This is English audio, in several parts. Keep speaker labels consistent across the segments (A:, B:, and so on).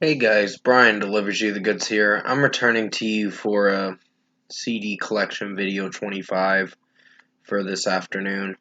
A: Hey guys, Brian delivers you the goods here. I'm returning to you for a CD collection video 25 for this afternoon.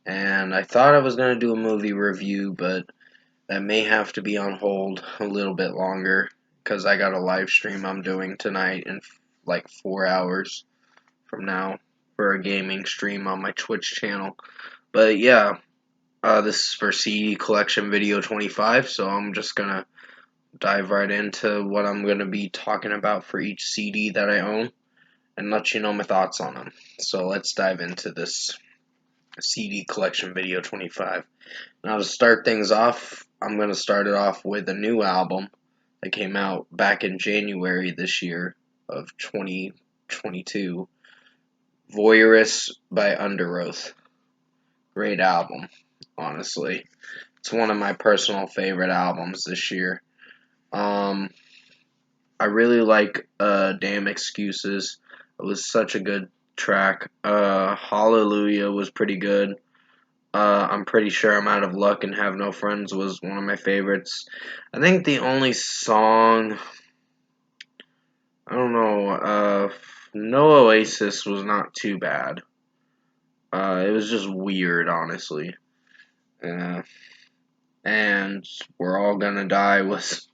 A: And I thought I was going to do a movie review, but that may have to be on hold a little bit longer because I got a live stream I'm doing tonight in like 4 hours from now for a gaming stream on my Twitch channel. But yeah, this is for CD collection video 25, so I'm just going to dive right into what I'm going to be talking about for each CD that I own and let you know my thoughts on them. So let's dive into this CD collection video 25. Now, to start things off, I'm going to start it off with a new album that came out back in January this year of 2022, Voyeurist by Underoath. Great album, honestly. It's one of my personal favorite albums this year. Um, I really like Damn Excuses. It was such a good track. Hallelujah was pretty good. I'm pretty sure I'm Out of Luck and Have No Friends was one of my favorites. I think the only song, I don't know, No Oasis was not too bad. It was just weird, honestly. Uh, and We're All Gonna Die was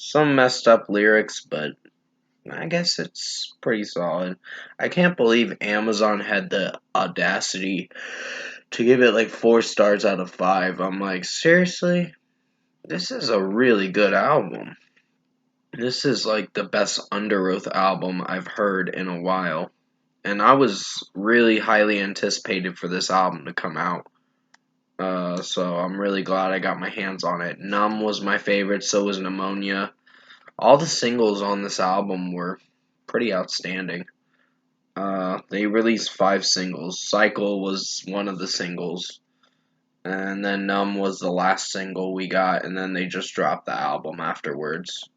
A: some messed up lyrics, but I guess it's pretty solid. I can't believe Amazon had the audacity to give it like 4 stars out of 5. I'm like, seriously? This is a really good album. This is like the best Underoath album I've heard in a while. And I was really highly anticipated for this album to come out. So I'm really glad I got my hands on it. Numb was my favorite, so was Pneumonia. All the singles on this album were pretty outstanding. They released 5 singles. Cycle was one of the singles. And then Numb was the last single we got, and then they just dropped the album afterwards.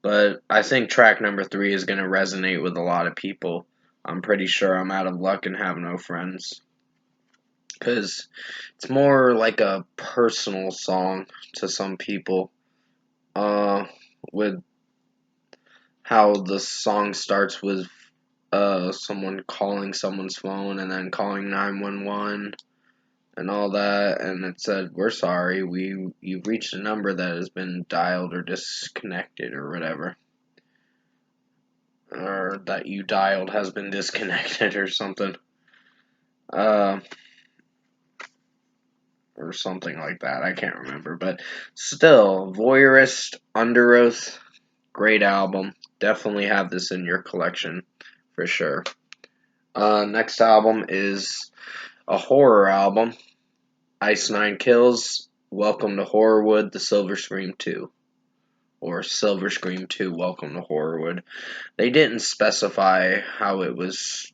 A: But I think track number 3 is going to resonate with a lot of people. I'm pretty sure I'm Out of Luck and Have No Friends. Because it's more like a personal song to some people. With how the song starts with someone calling someone's phone and then calling 911 and all that, and it said, "We're sorry, you've reached a number that has been dialed or disconnected or whatever, or that you dialed has been disconnected or something, uh, or something like that. I can't remember, but still, Voyeurist, Underoath, great album. Definitely have this in your collection for sure. Next album is a horror album. Ice Nine Kills, Welcome to Horrorwood, The Silver Scream 2. Or Silver Scream 2, Welcome to Horrorwood. They didn't specify how it was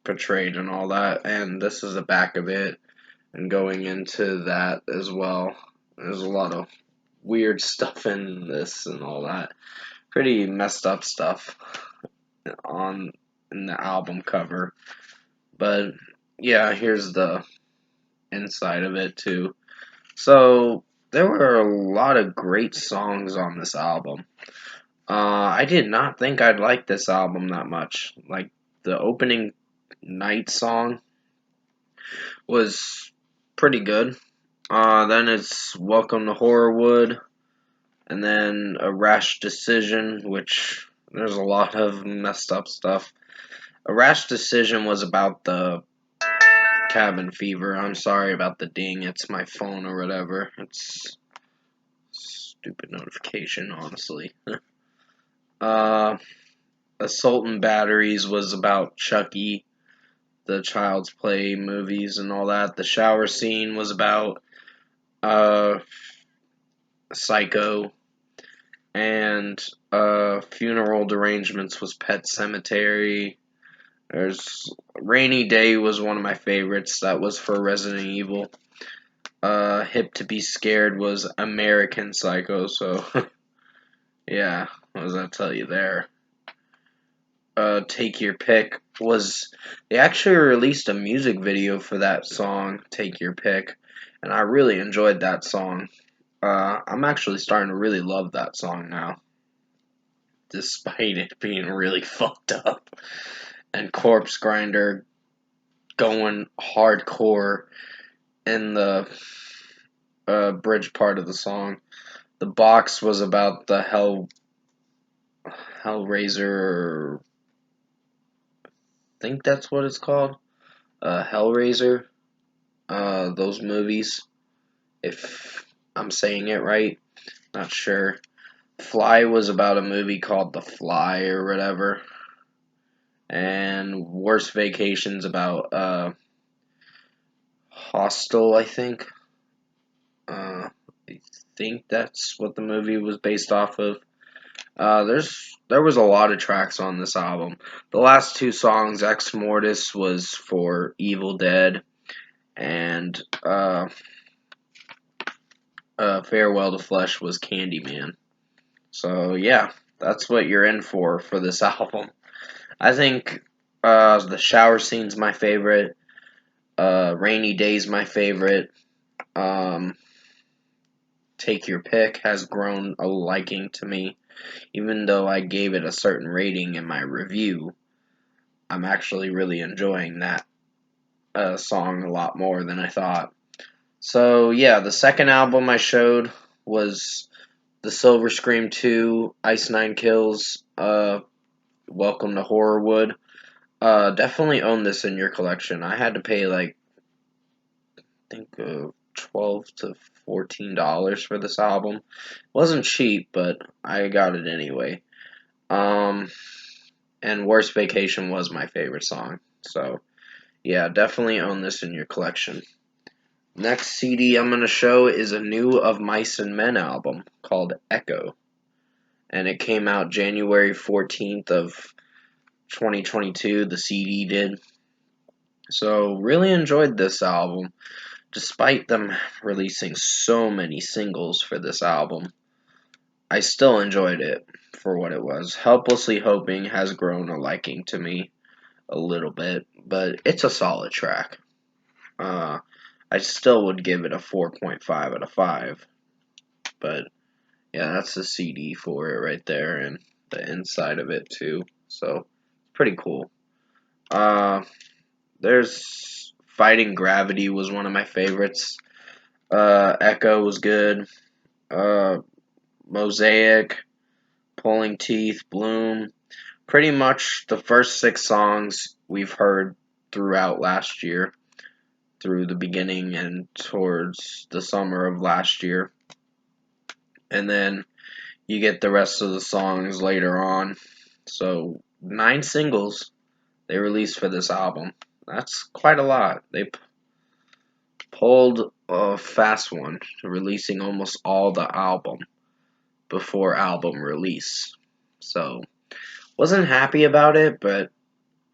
A: portrayed and all that, and this is the back of it, and going into that as well. There's a lot of weird stuff in this and all that. Pretty messed up stuff on in the album cover. But yeah, here's the inside of it too. So there were a lot of great songs on this album. I did not think I'd like this album that much. Like the opening night song was pretty good. Then it's Welcome to Horrorwood, and then A Rash Decision, which there's a lot of messed up stuff. A Rash Decision was about the cabin fever. I'm sorry about the ding. It's my phone or whatever. It's stupid notification, honestly. uh, Assault and Batteries was about Chucky, the Child's Play movies and all that. The shower scene was about uh, Psycho, and Funeral Derangements was Pet Cemetery. There's Rainy Day was one of my favorites. That was for Resident Evil. Hip to Be Scared was American Psycho. So yeah, what does that tell you there? Take Your Pick was, they actually released a music video for that song, Take Your Pick, and I really enjoyed that song. I'm actually starting to really love that song now, despite it being really fucked up. And Corpse Grinder going hardcore in the bridge part of the song. The box was about the Hellraiser, I think that's what it's called. Hellraiser. Those movies, if I'm saying it right, not sure. Fly was about a movie called The Fly or whatever, and Worst Vacation's about Hostel, I think. I think that's what the movie was based off of. There was a lot of tracks on this album. The last two songs, Ex Mortis, was for Evil Dead, and Farewell to Flesh was Candyman. So yeah, that's what you're in for this album. I think the shower scene's my favorite. Rainy Day's my favorite. Um, Take Your Pick has grown a liking to me. Even though I gave it a certain rating in my review, I'm actually really enjoying that song a lot more than I thought. So yeah, the second album I showed was the Silver Scream 2, Ice Nine Kills, Welcome to Horrorwood. Definitely own this in your collection. I had to pay like, I think, $12 to $14 for this album. It wasn't cheap, but I got it anyway. Um, and Worst Vacation was my favorite song. So yeah, definitely own this in your collection. Next CD I'm going to show is a new Of Mice and Men album called Echo. And it came out January 14th of 2022, the CD did. So really enjoyed this album. Despite them releasing so many singles for this album, I still enjoyed it for what it was. Helplessly Hoping has grown a liking to me a little bit, but it's a solid track. I still would give it a 4.5 out of 5. But yeah, that's the CD for it right there, and the inside of it too. So pretty cool. There's Fighting Gravity was one of my favorites. Echo was good. Uh, Mosaic, Pulling Teeth, Bloom. Pretty much the first 6 songs we've heard throughout last year, through the beginning and towards the summer of last year. And then you get the rest of the songs later on. So 9 singles they released for this album. That's quite a lot. They pulled a fast one, releasing almost all the album before album release. So wasn't happy about it, but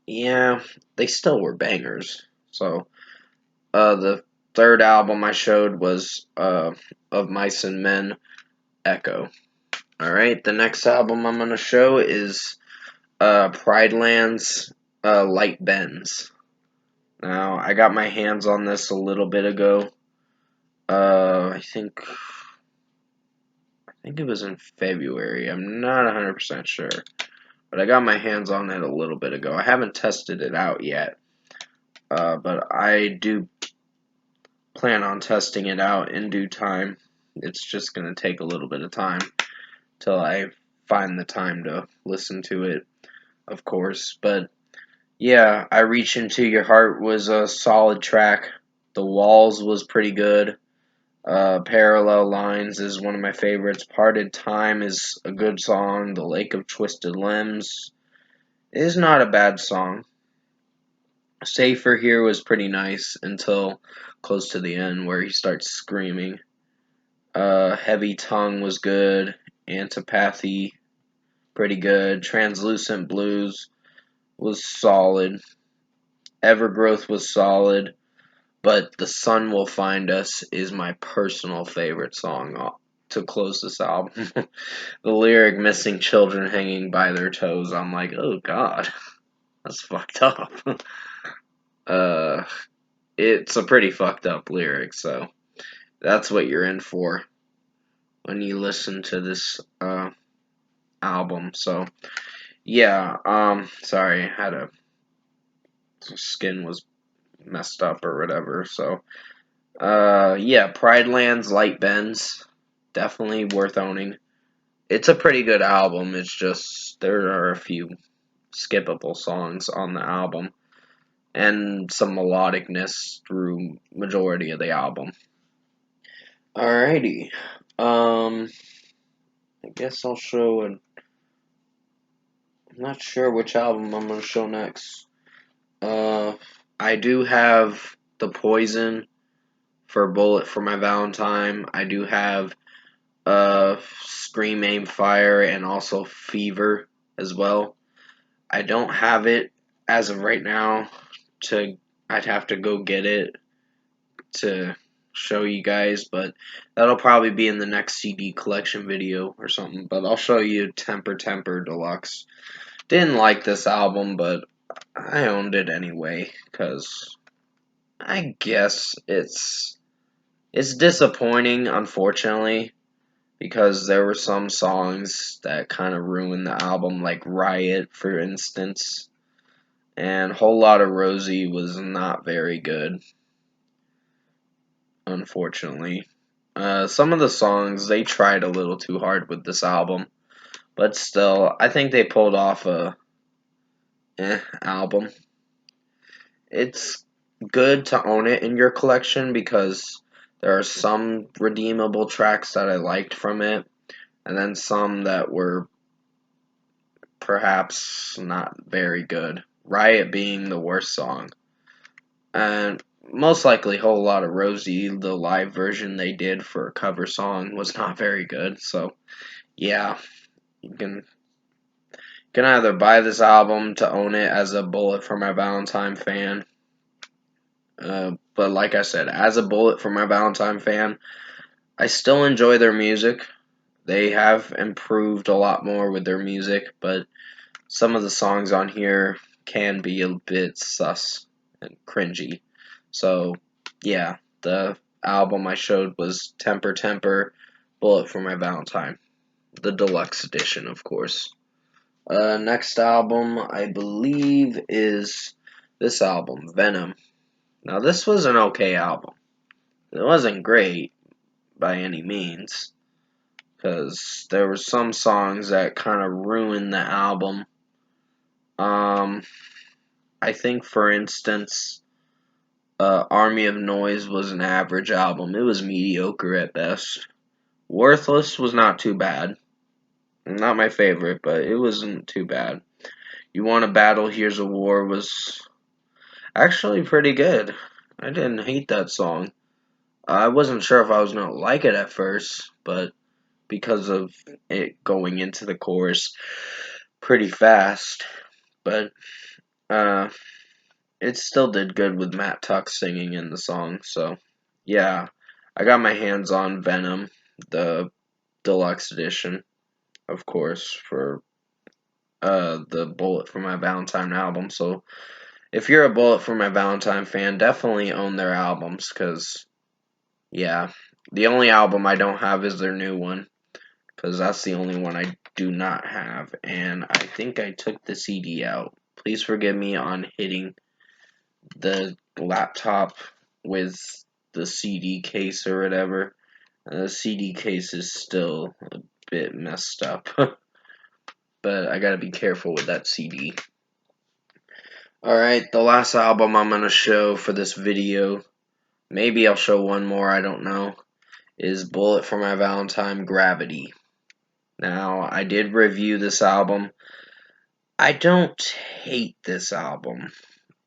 A: yeah, they still were bangers. So the third album I showed was Of Mice and Men, Echo. Alright, the next album I'm going to show is Pridelands, Light Bends. Now, I got my hands on this a little bit ago. I think it was in February. I'm not 100% sure. But I got my hands on it a little bit ago. I haven't tested it out yet. But I do plan on testing it out in due time. It's just going to take a little bit of time till I find the time to listen to it, of course. But yeah, I Reach Into Your Heart was a solid track. The Walls was pretty good. Parallel Lines is one of my favorites. Parted Time is a good song. The Lake of Twisted Limbs is not a bad song. Safer Here was pretty nice until close to the end where he starts screaming. Heavy Tongue was good. Antipathy, pretty good. Translucent Blues was solid. Evergrowth was solid. But The Sun Will Find Us is my personal favorite song to close this album. The lyric, missing children hanging by their toes, I'm like, oh god, that's fucked up. uh, it's a pretty fucked up lyric, so that's what you're in for. when you listen to this album. So yeah, sorry, I had skin was messed up or whatever. So yeah, Pridelands, Light Bends, definitely worth owning. It's a pretty good album. It's just there are a few skippable songs on the album and some melodicness through majority of the album. Alrighty. I guess I'll show I'm not sure which album I'm gonna show next. I do have The Poison for Bullet for My Valentine. I do have Scream Aim Fire and also Fever as well. I don't have it as of right now to I'd have to go get it to show you guys, but that'll probably be in the next CD collection video or something. But I'll show you Temper Temper Deluxe. Didn't like this album, but I owned it anyway because I guess it's disappointing, unfortunately, because there were some songs that kind of ruined the album, like Riot, for instance, and Whole Lot of Rosie was not very good, unfortunately. Some of the songs, they tried a little too hard with this album, but still, I think they pulled off a album. It's good to own it in your collection because there are some redeemable tracks that I liked from it, and then some that were perhaps not very good. Riot being the worst song. And most likely Whole Lot of Rosie, the live version they did for a cover song, was not very good. So, yeah, you can either buy this album to own it as a Bullet for My Valentine fan. But like I said, as a Bullet for My Valentine fan, I still enjoy their music. They have improved a lot more with their music, but some of the songs on here can be a bit sus and cringy. So, yeah, the album I showed was Temper Temper, Bullet for My Valentine. The deluxe edition, of course. Next album, I believe, is this album, Venom. Now, this was an okay album. It wasn't great by any means, because there were some songs that kind of ruined the album. I think, for instance, Army of Noise was an average album. It was mediocre at best. Worthless was not too bad. Not my favorite, but it wasn't too bad. You Want a Battle, Here's a War was actually pretty good. I didn't hate that song. I wasn't sure if I was going to like it at first, but because of it going into the chorus pretty fast. But uh, it still did good with Matt Tuck singing in the song. So, yeah, I got my hands on Venom, the deluxe edition, of course, for the Bullet for My Valentine album. So, if you're a Bullet for My Valentine fan, definitely own their albums, because, yeah, the only album I don't have is their new one, because that's the only one I do not have, and I think I took the CD out. Please forgive me on hitting the laptop with the CD case or whatever. The CD case is still a bit messed up, but I gotta be careful with that CD. Alright, the last album I'm gonna show for this video, maybe I'll show one more, I don't know, is Bullet for My Valentine, Gravity. Now, I did review this album. I don't hate this album.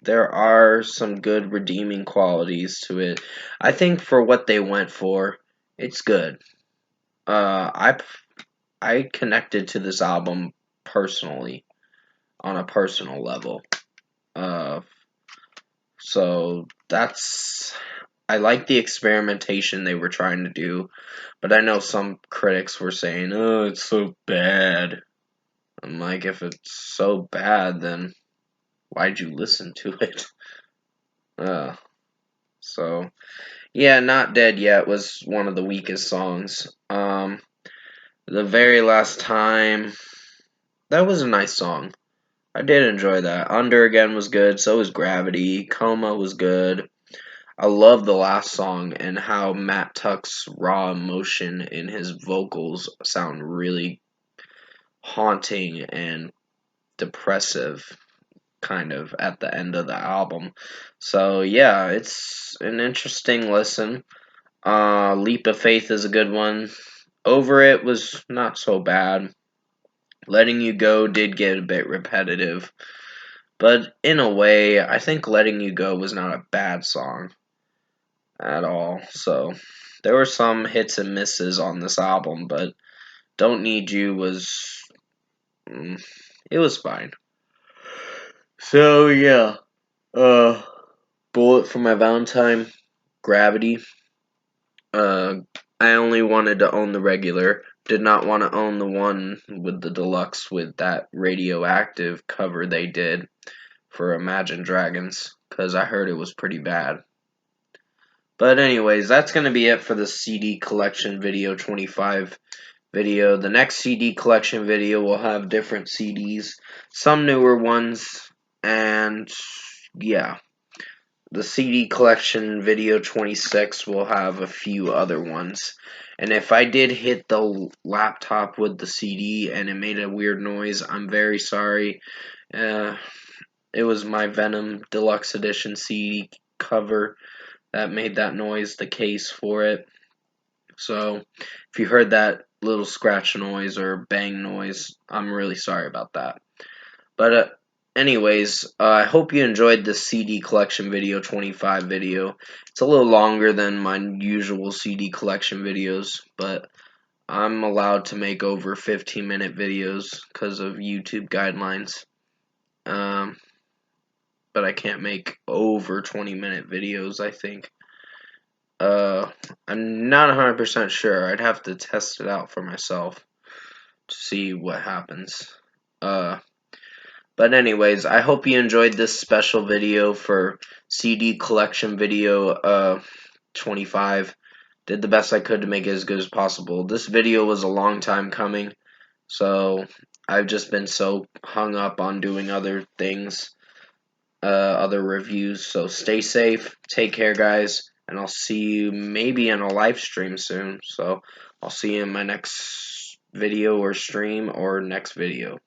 A: There are some good redeeming qualities to it. I think for what they went for, it's good. I connected to this album personally, on a personal level. Uh, so that's I like the experimentation they were trying to do, but I know some critics were saying, "Oh, it's so bad." I'm like, if it's so bad, then why'd you listen to it? Uh, so yeah, Not Dead Yet was one of the weakest songs. The Very Last Time, that was a nice song. I did enjoy that. Under Again was good, so was Gravity. Coma was good. I love the last song and how Matt Tuck's raw emotion in his vocals sound really haunting and depressive kind of at the end of the album. So yeah, it's an interesting listen. Leap of Faith is a good one. Over It was not so bad. Letting You Go did get a bit repetitive, but in a way, I think Letting You Go was not a bad song at all. So there were some hits and misses on this album, but Don't Need You was it was fine. So yeah, uh, Bullet for My Valentine, Gravity. Uh, I only wanted to own the regular. Did not want to own the one with the deluxe with that radioactive cover they did for Imagine Dragons, because I heard it was pretty bad. But anyways, that's going to be it for the CD collection video 25 video. The next CD collection video will have different CDs, some newer ones, and yeah. The CD collection video 26 will have a few other ones. And if I did hit the laptop with the CD and it made a weird noise, I'm very sorry. Uh, it was my Venom Deluxe Edition CD cover that made that noise, the case for it. So if you heard that little scratch noise or bang noise, I'm really sorry about that. But anyways, I hope you enjoyed this CD collection video 25 video. It's a little longer than my usual CD collection videos, but I'm allowed to make over 15-minute videos because of YouTube guidelines. Um, but I can't make over 20-minute videos, I think. I'm not 100% sure. I'd have to test it out for myself to see what happens. But anyways, I hope you enjoyed this special video for CD collection video 25. Did the best I could to make it as good as possible. This video was a long time coming, so I've just been so hung up on doing other things, other reviews. So stay safe, take care, guys, and I'll see you maybe in a live stream soon. So I'll see you in my next video or stream or next video.